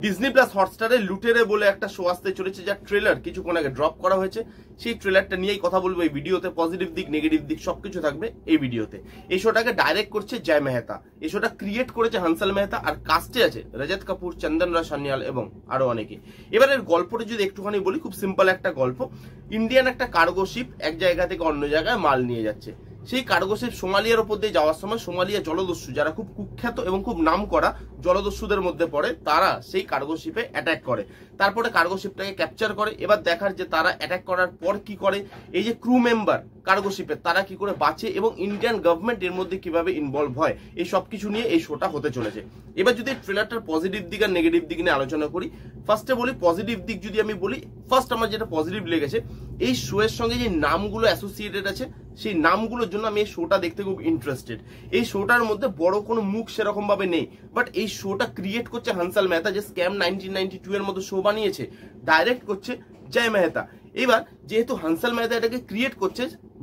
Disney plus হটস্টারে লুটেরে বলে একটা show আসতে চলেছে, যার ট্রেলার কিছুক্ষণ আগে ড্রপ করা হয়েছে। সেই ট্রেলারটা নিয়েই কথা বলবো এই ভিডিওতে। পজিটিভ দিক, নেগেটিভ দিক সবকিছু থাকবে এই ভিডিওতে। এই শোটাকে ডাইরেক্ট করছে জয় মেহতা, এই শোটা ক্রিয়েট করেছে হানসাল মেহতা, আর কাস্টে আছে রজত কাপুর, চন্দন রায় সান্যাল এবং আরো অনেকে। এবার এর গল্পটা যদি একটুখানি বলি, খুব সিম্পল একটা গল্প। ইন্ডিয়ান একটা কার্গো শিপ এক জায়গা থেকে অন্য জায়গায় মাল নিয়ে যাচ্ছে। সেই কার্গো শিপ সোমালিয়ার উপর দিয়ে যাওয়ার সময় সোমালিয়া জলদস্যু, যারা খুব কুখ্যাত এবং খুব নাম করা জলদস্যুদের মধ্যে পড়ে, তারা সেই কার্গো শিপে অ্যাটাক করে। তারপরে কার্গো শিপটাকে ক্যাপচার করে। এবার দেখার যে তারা অ্যাটাক করার পর কি করে, এই যে ক্রু মেম্বার কার্গো শিপের, তারা কি করে বাঁচে এবং ইন্ডিয়ান গভর্নমেন্ট এর মধ্যে কিভাবে ইনভলভ হয়, এই সবকিছু নিয়ে এই শোটা হতে চলেছে। এবার যদি ট্রেলারটার পজিটিভ দিক আর নেগেটিভ দিক নিয়ে আলোচনা করি, ফার্স্টে বলি পজিটিভ দিক যদি আমি বলি, ফার্স্ট আমার যেটা পজিটিভ লেগেছে, এই শো এর সঙ্গে যে নামগুলো অ্যাসোসিয়েটেড আছে, সেই নামগুলোর জন্য আমি এই শোটা দেখতে খুব ইন্টারেস্টেড। এই শোটার মধ্যে বড় কোনো মুখ সেরকম ভাবে নেই, বাট এই শোটা ক্রিয়েট করছে হানসাল মেহতা, যে স্ক্যাম 1992 এর মতো শো বানিয়েছে, ডাইরেক্ট করছে জয় মেহতা। এবার যেহেতু হানসাল মেহতা এটাকে ক্রিয়েট করছে,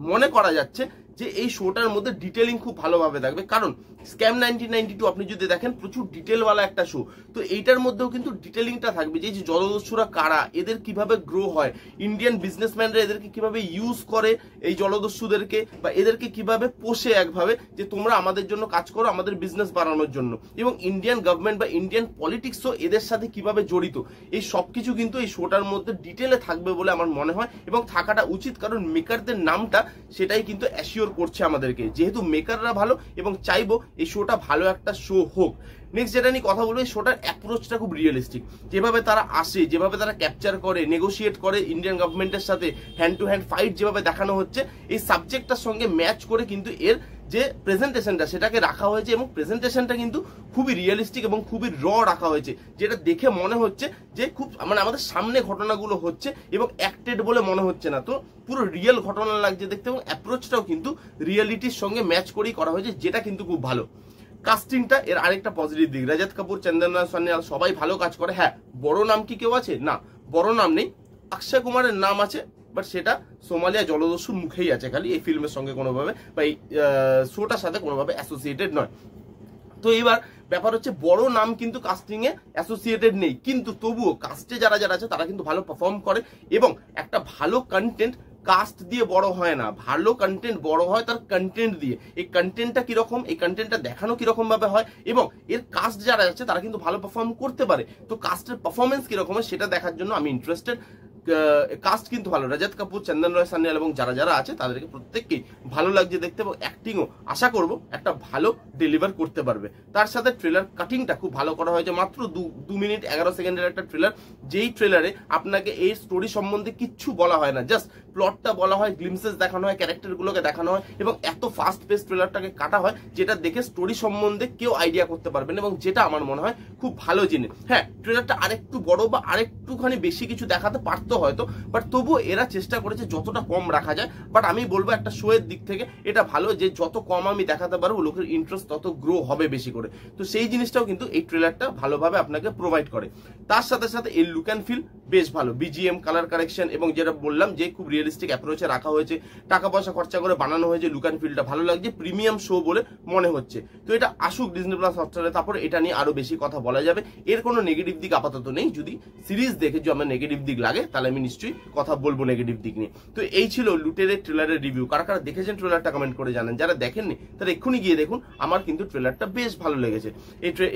মনে করা যাচ্ছে যে এই শোটার মধ্যে ডিটেলিং খুব ভালোভাবে থাকবে। কারণ স্ক্যাম 1992 আপনি যদি দেখেন প্রচুর ডিটেলওয়ালা একটা শো, তো এইটার মধ্যেও কিন্তু ডিটেলিংটা থাকবে, যে জলদস্যুরা কারা, এদের কিভাবে গ্রো হয়, ইন্ডিয়ান বিজনেসম্যানরা এদেরকে কিভাবে ইউজ করে এই জলদস্যুদেরকে, বা এদেরকে কিভাবে পোষে একভাবে, যে তোমরা আমাদের জন্য কাজ করো আমাদের বিজনেস বাড়ানোর জন্য, এবং ইন্ডিয়ান গভর্নমেন্ট বা ইন্ডিয়ান পলিটিক্সও এদের সাথে কিভাবে জড়িত, এই সবকিছু কিন্তু এই শোটার মধ্যে ডিটেলে থাকবে বলে আমার মনে হয়, এবং থাকাটা উচিত। কারণ মেকারদের নামটা সেটাই কিন্তু অ্যাসিওর করছে আমাদেরকে, যেহেতু মেকাররা ভালো, এবং চাইবো এই শোটা ভালো একটা শো হোক। নেক্সট যেটা নিয়ে কথা বলবো, এই শোটার অ্যাপ্রোচটা খুব রিয়েলিস্টিক, যেভাবে তারা আসে, যেভাবে তারা ক্যাপচার করে, নেগোশিয়েট করে ইন্ডিয়ান গভর্নমেন্টের সাথে, হ্যান্ড টু হ্যান্ড ফাইট যেভাবে দেখানো হচ্ছে, এই সাবজেক্টটার সঙ্গে ম্যাচ করে কিন্তু এর যে প্রেজেন্টেশনটা সেটাকে রাখা হয়েছে, এবং প্রেজেন্টেশনটা কিন্তু খুবই রিয়েলিস্টিক এবং খুবই র রাখা হয়েছে, যেটা দেখে মনে হচ্ছে যে খুব মানে আমাদের সামনে ঘটনাগুলো হচ্ছে এবং অ্যাক্টেড বলে মনে হচ্ছে না, তো পুরো রিয়েল ঘটনা লাগছে দেখতে, এবং অ্যাপ্রোচটাও কিন্তু রিয়েলিটির সঙ্গে ম্যাচ করেই করা হয়েছে, যেটা কিন্তু খুব ভালো। কাস্টিংটা এর আরেকটা পজিটিভ দিক, রজত কাপুর, চন্দন রায় সান্যাল সবাই ভালো কাজ করে। হ্যাঁ, বড় নাম কি কেউ আছে? না, বড় নাম নেই। অক্ষয় কুমারের নাম আছে, বাট সেটা সোমালিয়া জলদস্যুর মুখেই আছে খালি, এই ফিল্মের সঙ্গে কোনোভাবে বা এই শোটার সাথে কোনোভাবে অ্যাসোসিয়েটেড নয়। তো এবার ব্যাপার হচ্ছে বড় নাম কিন্তু কাস্টিং এ অ্যাসোসিয়েটেড নেই, কিন্তু তবুও কাস্টে যারা যারা আছে তারা কিন্তু ভালো পারফর্ম করে, এবং একটা ভালো কন্টেন্ট কাস্ট দিয়ে বড় হয় না, ভালো কন্টেন্ট বড় হয় তার কন্টেন্ট দিয়ে। এই কন্টেন্টটা কিরকম, এই কন্টেন্টটা দেখানো কিরকম ভাবে হয়, এবং এর কাস্ট যারা আছে তারা কিন্তু ভালো পারফর্ম করতে পারে। তো কাস্টের পারফরমেন্স কিরকম হয় সেটা দেখার জন্য আমি ইন্টারেস্টেড। কাস্ট কিন্তু ভালো, রজত কাপুর, চন্দন রায় সান্যাল এবং যারা যারা আছে তাদেরকে প্রত্যেককেই ভালো লাগছে দেখতে, এবং অ্যাক্টিংও আশা করব একটা ভালো ডেলিভার করতে পারবে। তার সাথে ট্রেলার কাটিংটা খুব ভালো করা হয়েছে, মাত্র 2 মিনিট 11 সেকেন্ডের একটা ট্রেলার, যেই ট্রেলারে আপনাকে এই স্টোরি সম্বন্ধে কিচ্ছু বলা হয় না, জাস্ট প্লটটা বলা হয়, গ্লিমসেস দেখানো হয়, ক্যারেক্টারগুলোকে দেখানো হয়, এবং এত ফাস্ট পেস ট্রেলারটাকে কাটা হয়, যেটা দেখে স্টোরি সম্বন্ধে কেউ আইডিয়া করতে পারবেন, এবং যেটা আমার মনে হয় খুব ভালো জিনিস। হ্যাঁ, ট্রেলারটা আরেকটু বড় বা আরেকটুখানি বেশি কিছু দেখাতে পারতো হয়তো, বাট তবুও এরা চেষ্টা করেছে যতটা কম রাখা যায়। বাট আমি বলবো একটা শো এর দিক থেকে এটা ভালো, যে যত কম আমি দেখাতে পারবো লোকের ইন্টারেস্ট তত গ্রো হবে বেশি করে। তো সেই জিনিসটাও কিন্তু এই ট্রেলারটা ভালোভাবে আপনাকে প্রোভাইড করে। তার সাথে সাথে এই লুক অ্যান্ড ফিল বেশ ভালো, বিজিএম, কালার কারেকশন, এবং যেটা বললাম যে খুব রিয়েলিস্টিক অ্যাপ্রোচে রাখা হয়েছে, টাকা পয়সা খরচা করে বানানো হয়েছে, লুক অ্যান্ড ফিলটা ভালো লাগছে, প্রিমিয়াম শো বলে মনে হচ্ছে। তো এটা আসুক ডিজনি প্লাস হটস্টারে, তারপরে এটা নিয়ে আরো বেশি কথা বলা যাবে। এর কোনো নেগেটিভ দিক আপাতত নেই, যদি সিরিজ দেখে যদি আমার নেগেটিভ দিক লাগে তাহলে আমি নিশ্চয়ই কথা বলবো নেগেটিভ দিক নিয়ে। তো এই ছিল লুটেরের ট্রেলারের রিভিউ। কারা কারা দেখেছেন ট্রেলারটা কমেন্ট করে জানেন, যারা দেখেননি তারা এক্ষুনি গিয়ে দেখুন। আমার কিন্তু ট্রেলারটা বেশ ভালো লেগেছে।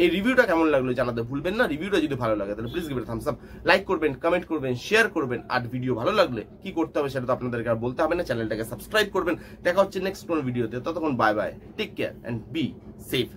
এই রিভিউটা কেমন লাগলো জানাতে ভুলবেন না। রিভিউটা যদি ভালো লাগে তাহলে please give it thumbs up, like করবেন, কমেন্ট করবেন, শেয়ার করবেন, আর ভিডিও ভালো লাগলে কি করতে হবে সেটা তো আপনাদেরকে আর বলতে হবে না, চ্যানেলটাকে সাবস্ক্রাইব করবেন। দেখা হচ্ছে নেক্সট কোন ভিডিওতে, ততক্ষণ bye bye, take care and be safe.